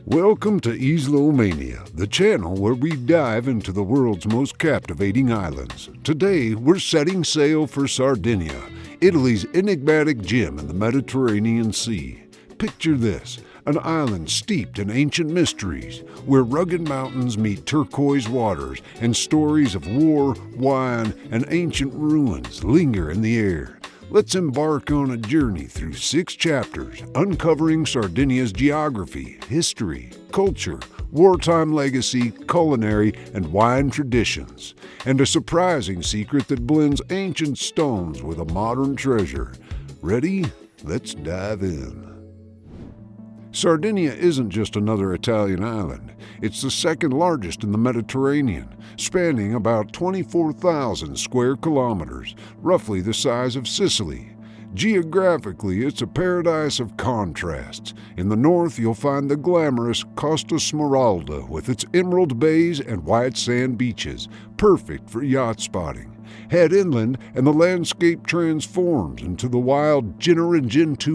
Welcome to Islomania, the channel where we dive into the world's most captivating islands. Today, we're setting sail for Sardinia, Italy's enigmatic gem in the Mediterranean Sea. Picture this, an island steeped in ancient mysteries, where rugged mountains meet turquoise waters and stories of war, wine, and ancient ruins linger in the air. Let's embark on a journey through 6 chapters, uncovering Sardinia's geography, history, culture, wartime legacy, culinary, and wine traditions, and a surprising secret that blends ancient stones with a modern treasure. Ready? Let's dive in. Sardinia isn't just another Italian island. It's the second largest in the Mediterranean, spanning about 24,000 square kilometers, roughly the size of Sicily. Geographically, it's a paradise of contrasts. In the north, you'll find the glamorous Costa Smeralda with its emerald bays and white sand beaches, perfect for yacht spotting. Head inland and the landscape transforms into the wild Gennaro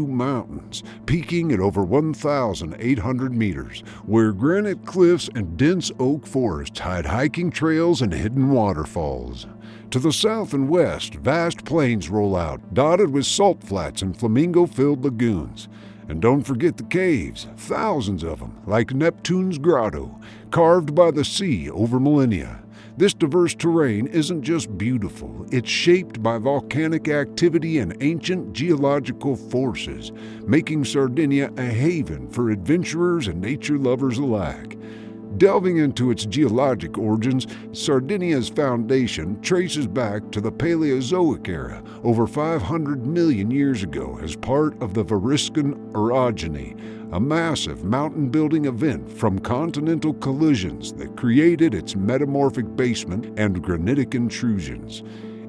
Mountains, peaking at over 1,800 meters, where granite cliffs and dense oak forests hide hiking trails and hidden waterfalls. To the south and west, vast plains roll out, dotted with salt flats and flamingo-filled lagoons. And don't forget the caves, thousands of them, like Neptune's grotto, carved by the sea over millennia. This diverse terrain isn't just beautiful, it's shaped by volcanic activity and ancient geological forces, making Sardinia a haven for adventurers and nature lovers alike. Delving into its geologic origins, Sardinia's foundation traces back to the Paleozoic era, over 500 million years ago, as part of the Variscan orogeny, a massive mountain-building event from continental collisions that created its metamorphic basement and granitic intrusions.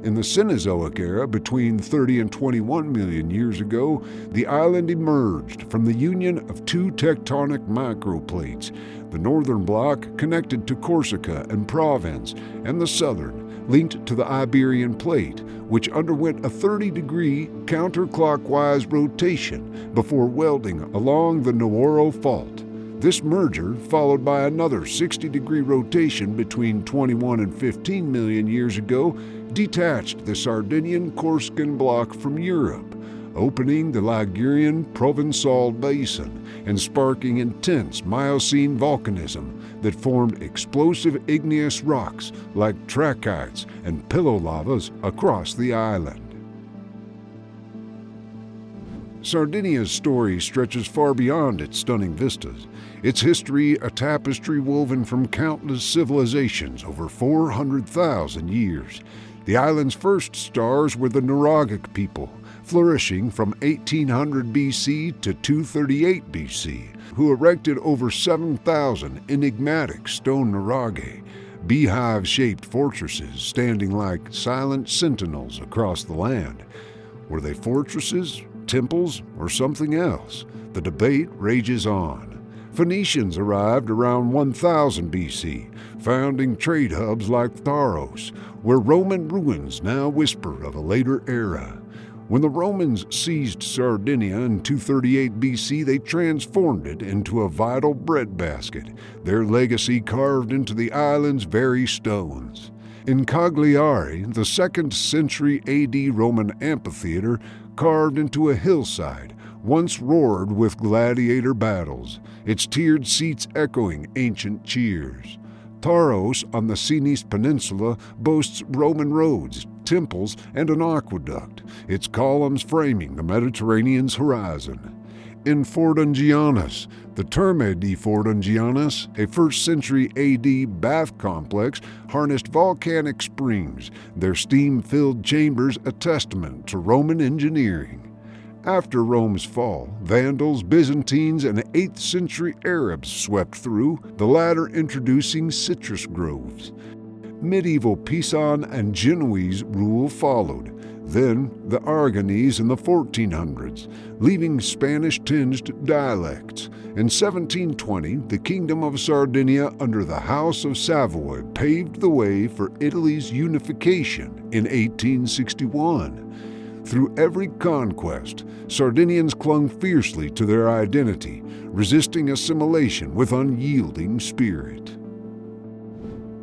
In the Cenozoic era, between 30 and 21 million years ago, the island emerged from the union of 2 tectonic microplates, the northern block connected to Corsica and Provence, and the southern, linked to the Iberian Plate, which underwent a 30-degree counterclockwise rotation before welding along the Nora Fault. This merger, followed by another 60-degree rotation between 21 and 15 million years ago, detached the Sardinian Corsican block from Europe, opening the Ligurian Provençal basin and sparking intense Miocene volcanism that formed explosive igneous rocks like trachytes and pillow lavas across the island. Sardinia's story stretches far beyond its stunning vistas. Its history, a tapestry woven from countless civilizations over 400,000 years. The island's first stars were the Nuragic people, flourishing from 1800 BC to 238 BC, who erected over 7,000 enigmatic stone nuraghe, beehive-shaped fortresses standing like silent sentinels across the land. Were they fortresses, temples, or something else? The debate rages on. Phoenicians arrived around 1000 BC, founding trade hubs like Tharos, where Roman ruins now whisper of a later era. When the Romans seized Sardinia in 238 BC, they transformed it into a vital breadbasket, their legacy carved into the island's very stones. In Cagliari, the 2nd century AD Roman amphitheater carved into a hillside, once roared with gladiator battles, its tiered seats echoing ancient cheers. Taros on the Sinis Peninsula boasts Roman roads, temples, and an aqueduct, its columns framing the Mediterranean's horizon. In Fordungianus, the Terme di Fordungianus, a 1st century AD bath complex, harnessed volcanic springs, their steam-filled chambers a testament to Roman engineering. After Rome's fall, Vandals, Byzantines, and 8th century Arabs swept through, the latter introducing citrus groves. Medieval Pisan and Genoese rule followed, then the Aragonese in the 1400s, leaving Spanish-tinged dialects. In 1720, the Kingdom of Sardinia under the House of Savoy paved the way for Italy's unification in 1861. Through every conquest, Sardinians clung fiercely to their identity, resisting assimilation with unyielding spirit.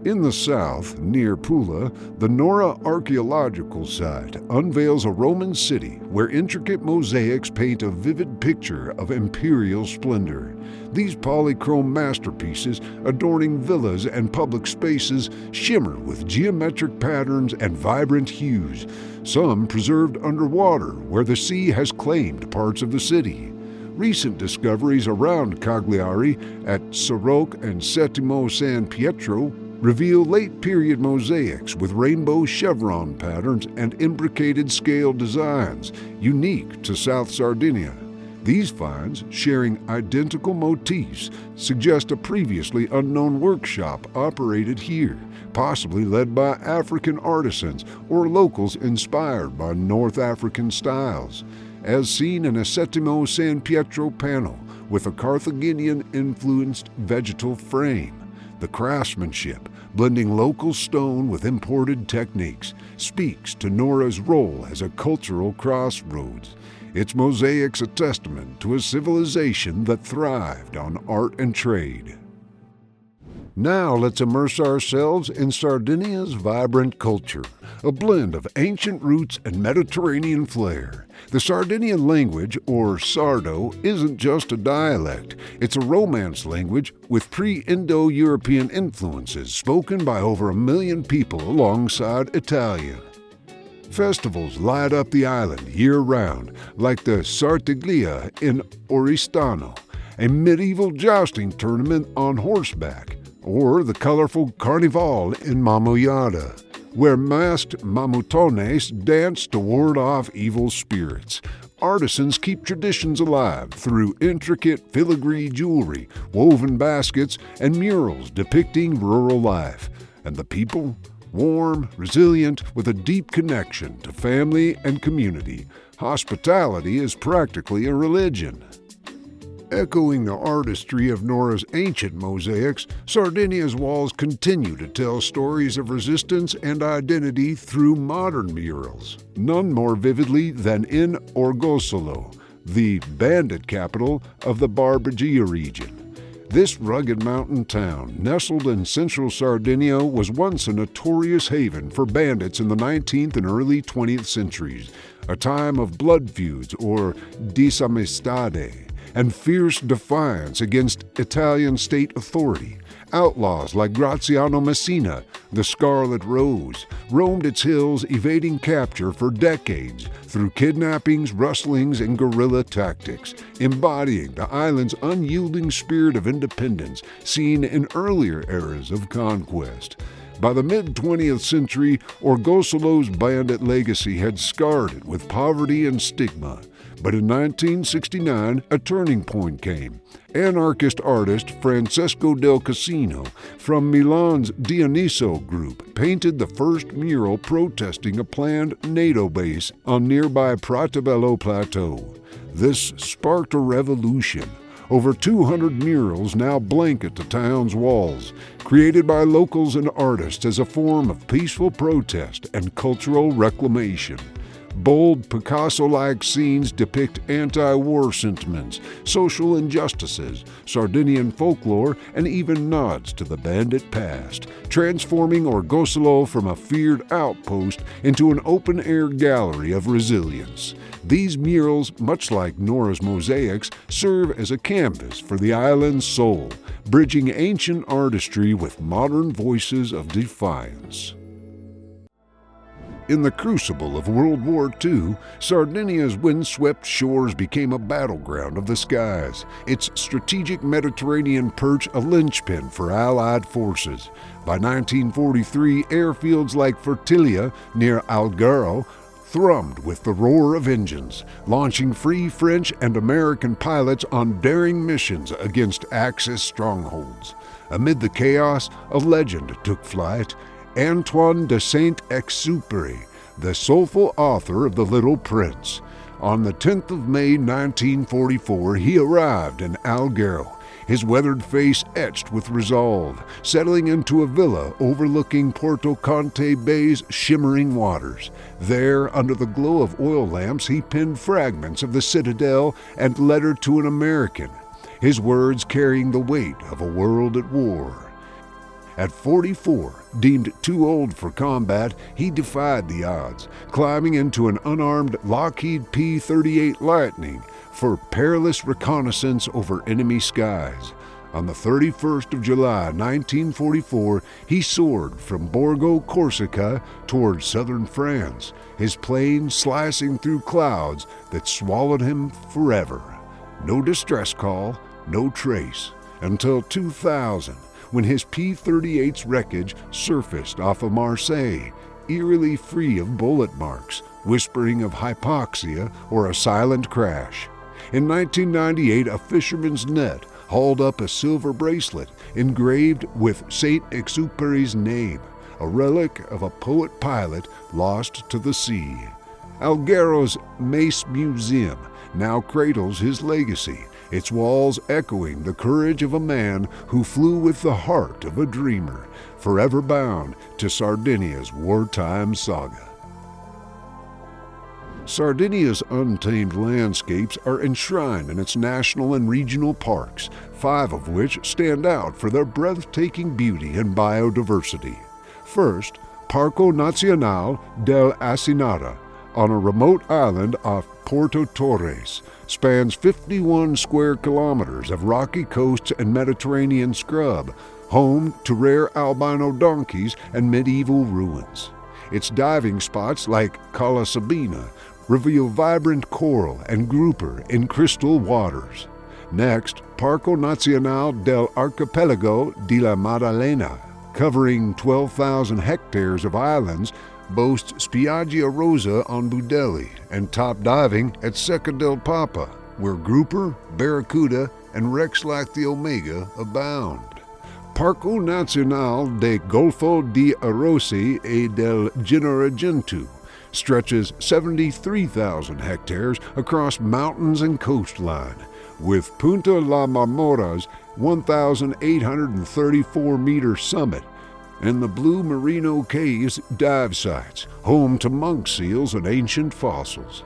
In the south, near Pula, the Nora archaeological site unveils a Roman city where intricate mosaics paint a vivid picture of imperial splendor. These polychrome masterpieces, adorning villas and public spaces, shimmer with geometric patterns and vibrant hues, some preserved underwater where the sea has claimed parts of the city. Recent discoveries around Cagliari at Soroc and Settimo San Pietro reveal late-period mosaics with rainbow chevron patterns and imbricated scale designs, unique to South Sardinia. These finds, sharing identical motifs, suggest a previously unknown workshop operated here, possibly led by African artisans or locals inspired by North African styles, as seen in a Settimo San Pietro panel with a Carthaginian-influenced vegetal frame. The craftsmanship, blending local stone with imported techniques, speaks to Nora's role as a cultural crossroads. Its mosaics a testament to a civilization that thrived on art and trade. Now let's immerse ourselves in Sardinia's vibrant culture, a blend of ancient roots and Mediterranean flair. The Sardinian language, or Sardo, isn't just a dialect. It's a Romance language with pre-Indo-European influences spoken by over 1 million people alongside Italian. Festivals light up the island year-round, like the Sartiglia in Oristano, a medieval jousting tournament on horseback, or the colorful Carnival in Mamoyada, where masked mamutones dance to ward off evil spirits. Artisans keep traditions alive through intricate filigree jewelry, woven baskets, and murals depicting rural life. And the people? Warm, resilient, with a deep connection to family and community. Hospitality is practically a religion. Echoing the artistry of Nora's ancient mosaics, Sardinia's walls continue to tell stories of resistance and identity through modern murals, none more vividly than in Orgosolo, the bandit capital of the Barbagia region. This rugged mountain town, nestled in central Sardinia, was once a notorious haven for bandits in the 19th and early 20th centuries, a time of blood feuds or disamistade, and fierce defiance against Italian state authority. Outlaws like Graziano Mesina, the Scarlet Rose, roamed its hills evading capture for decades through kidnappings, rustlings, and guerrilla tactics, embodying the island's unyielding spirit of independence seen in earlier eras of conquest. By the mid-20th century, Orgosolo's bandit legacy had scarred it with poverty and stigma. But in 1969, a turning point came. Anarchist artist Francesco Del Casino from Milan's Dioniso group painted the first mural protesting a planned NATO base on nearby Pratabello Plateau. This sparked a revolution. Over 200 murals now blanket the town's walls, created by locals and artists as a form of peaceful protest and cultural reclamation. Bold Picasso-like scenes depict anti-war sentiments, social injustices, Sardinian folklore, and even nods to the bandit past, transforming Orgosolo from a feared outpost into an open-air gallery of resilience. These murals, much like Nora's mosaics, serve as a canvas for the island's soul, bridging ancient artistry with modern voices of defiance. In the crucible of World War II, Sardinia's windswept shores became a battleground of the skies, its strategic Mediterranean perch a linchpin for Allied forces. By 1943, airfields like Fertilia, near Alghero, thrummed with the roar of engines, launching free French and American pilots on daring missions against Axis strongholds. Amid the chaos, a legend took flight. Antoine de Saint-Exupéry, the soulful author of The Little Prince. On the 10th of May 1944, he arrived in Alghero. his weathered face etched with resolve, settling into a villa overlooking Porto Conte Bay's shimmering waters. There, under the glow of oil lamps, he penned fragments of the citadel and Letter to an American, his words carrying the weight of a world at war. At 44, deemed too old for combat, he defied the odds, climbing into an unarmed Lockheed P-38 Lightning for perilous reconnaissance over enemy skies. On the 31st of July, 1944, he soared from Borgo, Corsica, toward southern France, his plane slicing through clouds that swallowed him forever. No distress call, no trace, until 2000, when his P-38's wreckage surfaced off of Marseille, eerily free of bullet marks, whispering of hypoxia or a silent crash. In 1998, a fisherman's net hauled up a silver bracelet engraved with Saint Exupéry's name, a relic of a poet-pilot lost to the sea. Alghero's Mace Museum now cradles his legacy, its walls echoing the courage of a man who flew with the heart of a dreamer, forever bound to Sardinia's wartime saga. Sardinia's untamed landscapes are enshrined in its national and regional parks, 5 of which stand out for their breathtaking beauty and biodiversity. First, Parco Nazionale del Asinara, on a remote island off Porto Torres, spans 51 square kilometers of rocky coasts and Mediterranean scrub, home to rare albino donkeys and medieval ruins. Its diving spots like Cala Sabina reveal vibrant coral and grouper in crystal waters. Next, Parco Nazionale del Archipelago di la Maddalena, covering 12,000 hectares of islands, boasts Spiaggia Rosa on Budelli and top diving at Secca del Papa, where grouper, barracuda, and wrecks like the Omega abound. Parco Nazionale de Golfo di Arossi e del Gennaro stretches 73,000 hectares across mountains and coastline, with Punta La Marmora's 1,834-meter summit and the Blue Merino Caves dive sites, home to monk seals and ancient fossils.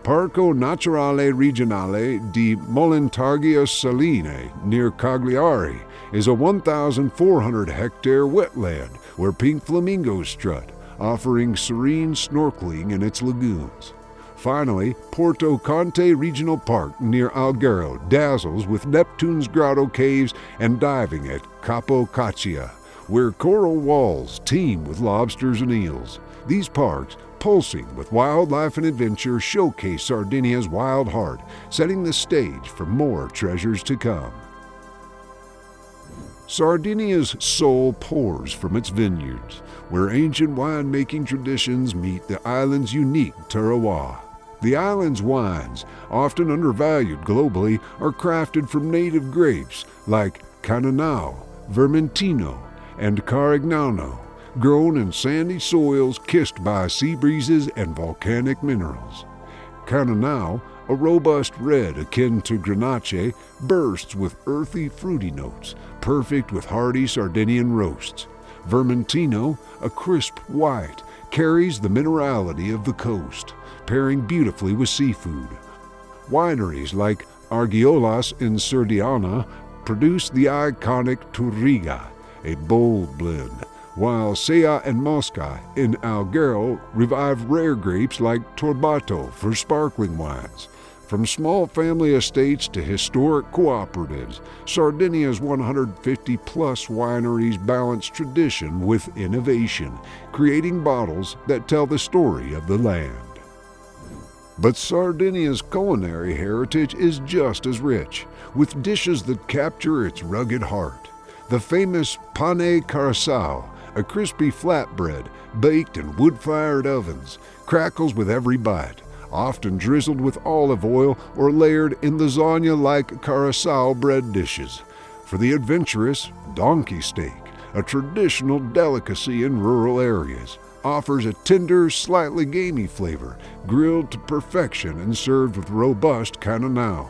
Parco Naturale Regionale di Molentargia Saline, near Cagliari, is a 1,400-hectare wetland where pink flamingos strut, offering serene snorkeling in its lagoons. Finally, Porto Conte Regional Park near Alghero dazzles with Neptune's grotto caves and diving at Capo Caccia, where coral walls teem with lobsters and eels. These parks, pulsing with wildlife and adventure, showcase Sardinia's wild heart, setting the stage for more treasures to come. Sardinia's soul pours from its vineyards, where ancient winemaking traditions meet the island's unique terroir. The island's wines, often undervalued globally, are crafted from native grapes like Cannonau, Vermentino, and Carignano, grown in sandy soils kissed by sea breezes and volcanic minerals. Cannonau, a robust red akin to Grenache, bursts with earthy, fruity notes, perfect with hearty Sardinian roasts. Vermentino, a crisp white, carries the minerality of the coast, pairing beautifully with seafood. Wineries like Argiolas in Sardinia produce the iconic Touriga, a bold blend, while Sea and Mosca in Alghero revive rare grapes like Torbato for sparkling wines. From small family estates to historic cooperatives, Sardinia's 150-plus wineries balance tradition with innovation, creating bottles that tell the story of the land. But Sardinia's culinary heritage is just as rich, with dishes that capture its rugged heart. The famous pane carasau, a crispy flatbread baked in wood-fired ovens, crackles with every bite, often drizzled with olive oil or layered in lasagna-like carasau bread dishes. For the adventurous, donkey steak, a traditional delicacy in rural areas, offers a tender, slightly gamey flavor, grilled to perfection and served with robust cannonau.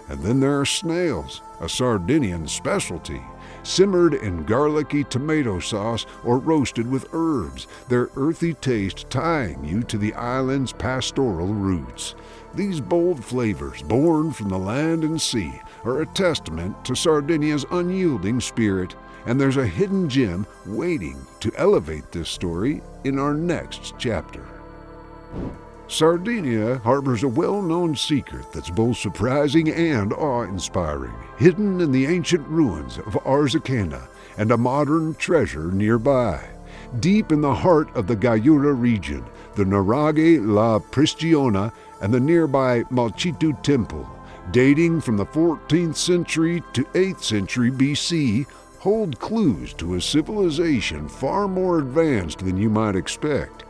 And then there are snails, a Sardinian specialty, simmered in garlicky tomato sauce or roasted with herbs, their earthy taste tying you to the island's pastoral roots. These bold flavors, born from the land and sea, are a testament to Sardinia's unyielding spirit, and there's a hidden gem waiting to elevate this story in our next chapter. Sardinia harbors a well-known secret that's both surprising and awe-inspiring, hidden in the ancient ruins of Arzachena and a modern treasure nearby. Deep in the heart of the Gaiura region, the Nuraghe La Pristiona and the nearby Malchitu Temple, dating from the 14th century to 8th century BC, hold clues to a civilization far more advanced than you might expect.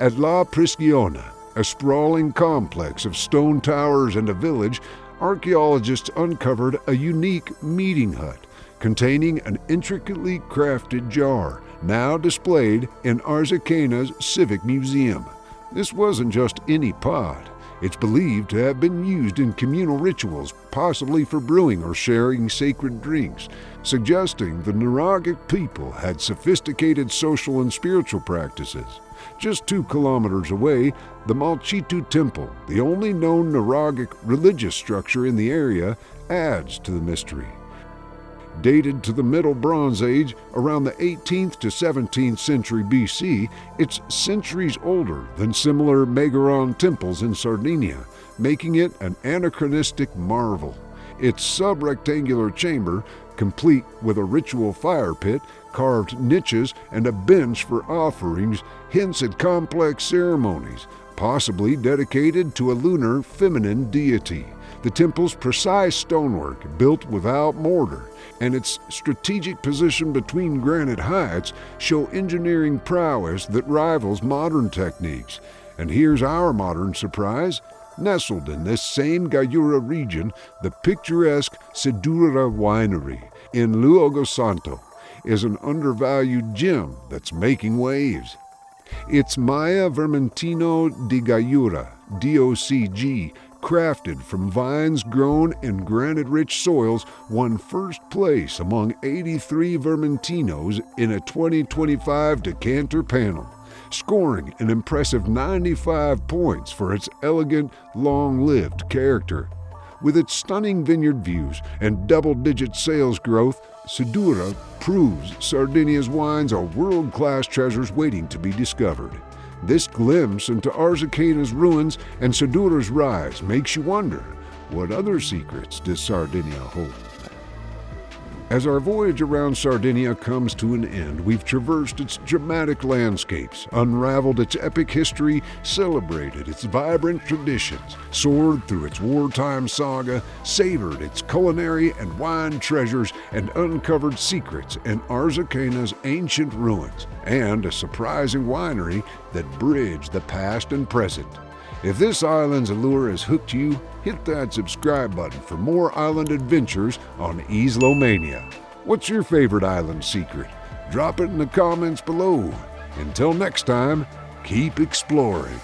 At La Pristiona, a sprawling complex of stone towers and a village, archaeologists uncovered a unique meeting hut containing an intricately crafted jar, now displayed in Arzachena's Civic Museum. This wasn't just any pot. It's believed to have been used in communal rituals, possibly for brewing or sharing sacred drinks, suggesting the Nuragic people had sophisticated social and spiritual practices. Just 2 kilometers away, the Malchitu Temple, the only known Nuragic religious structure in the area, adds to the mystery. Dated to the Middle Bronze Age, around the 18th to 17th century BC, it's centuries older than similar Megaron temples in Sardinia, making it an anachronistic marvel. Its sub-rectangular chamber, complete with a ritual fire pit, carved niches, and a bench for offerings, hints at complex ceremonies, possibly dedicated to a lunar feminine deity. The temple's precise stonework, built without mortar, and its strategic position between granite heights show engineering prowess that rivals modern techniques. And here's our modern surprise. Nestled in this same Gaiura region, the picturesque Sedura Winery in Luogo Santo is an undervalued gem that's making waves. It's Maya Vermentino di Gaiura, DOCG, crafted from vines grown in granite-rich soils, won first place among 83 Vermentinos in a 2025 decanter panel, scoring an impressive 95 points for its elegant, long-lived character. With its stunning vineyard views and double-digit sales growth, Sedura proves Sardinia's wines are world-class treasures waiting to be discovered. This glimpse into Arzachena's ruins and Sedura's rise makes you wonder, what other secrets does Sardinia hold? As our voyage around Sardinia comes to an end, we've traversed its dramatic landscapes, unraveled its epic history, celebrated its vibrant traditions, soared through its wartime saga, savored its culinary and wine treasures, and uncovered secrets in Arzachena's ancient ruins, and a surprising winery that bridge the past and present. If this island's allure has hooked you, hit that subscribe button for more island adventures on Islomania. What's your favorite island secret? Drop it in the comments below. Until next time, keep exploring.